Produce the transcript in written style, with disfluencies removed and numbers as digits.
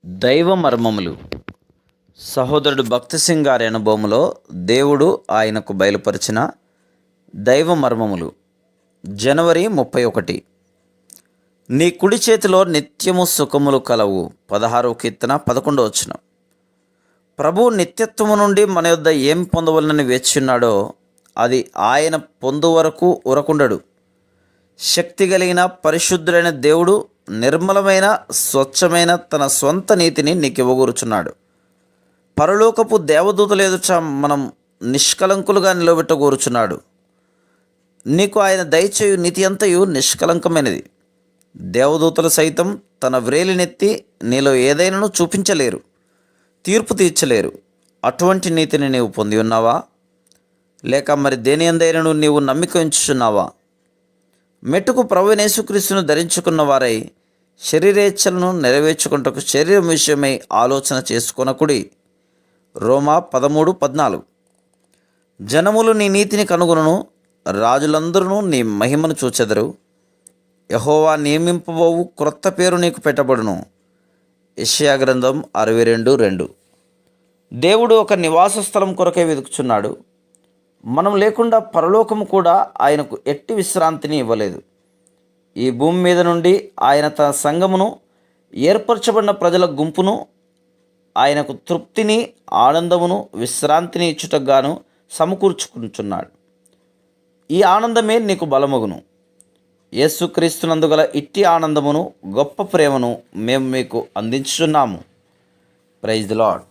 దైవ మర్మములు. సహోదరుడు భక్తి సింగ్ గారి అనుభవంలో దేవుడు ఆయనకు బయలుపరిచిన దైవ మర్మములు. జనవరి 31. నీ కుడి చేతిలో నిత్యము సుఖములు కలవు. 16వ కీర్తన 11వ వచనం. ప్రభువు నిత్యత్వము నుండి మన యొద్ద ఏం పొందవలనని వేచున్నాడో అది ఆయన పొందు వరకు ఉరకుండడు. శక్తి కలిగిన పరిశుద్ధుడైన దేవుడు నిర్మలమైన స్వచ్ఛమైన తన స్వంత నీతిని నీకు ఇవ్వగూరుచున్నాడు. పరలోకపు దేవదూతల ఎదుట మనం నిష్కలంకులుగా నిలబెట్టగోరుచున్నాడు. నీకు ఆయన దయచేయు నీతి అంతయు నిష్కలంకమైనది. దేవదూతలు సైతం తన వ్రేలినెత్తి నీలో ఏదైనాను చూపించలేరు, తీర్పు తీర్చలేరు. అటువంటి నీతిని నీవు పొంది ఉన్నావా? లేక మరి దేని అందైనను నీవు నమ్మిక ఉంచుచున్నావా? మెట్టుకు ప్రభువైన యేసుక్రీస్తును ధరించుకున్న వారై శరీరేచ్ఛలను నెరవేర్చుకుంటకు శరీరం విషయమై ఆలోచన చేసుకొనకుడి. రోమా 13:14. జనములు నీ నీతిని కనుగొనును, రాజులందరూ నీ మహిమను చూచెదరు. యెహోవా నియమింపబోవు క్రొత్త పేరు నీకు పెట్టబడును. యెషయా గ్రంథం 62:2. దేవుడు ఒక నివాస స్థలం కొరకై వెతుకుచున్నాడు. మనం లేకుండా పరలోకము కూడా ఆయనకు ఎట్టి విశ్రాంతిని ఇవ్వలేదు. ఈ భూమి మీద నుండి ఆయన తన సంఘమును, ఏర్పరచబడిన ప్రజల గుంపును ఆయనకు తృప్తిని, ఆనందమును, విశ్రాంతిని ఇచ్చుటకు గాను సమకూర్చుకుంటున్నాడు. ఈ ఆనందమే నీకు బలమగును. యేసుక్రీస్తునందు గల ఇట్టి ఆనందమును, గొప్ప ప్రేమను మేము మీకు అందించుచున్నాము. Praise the lord.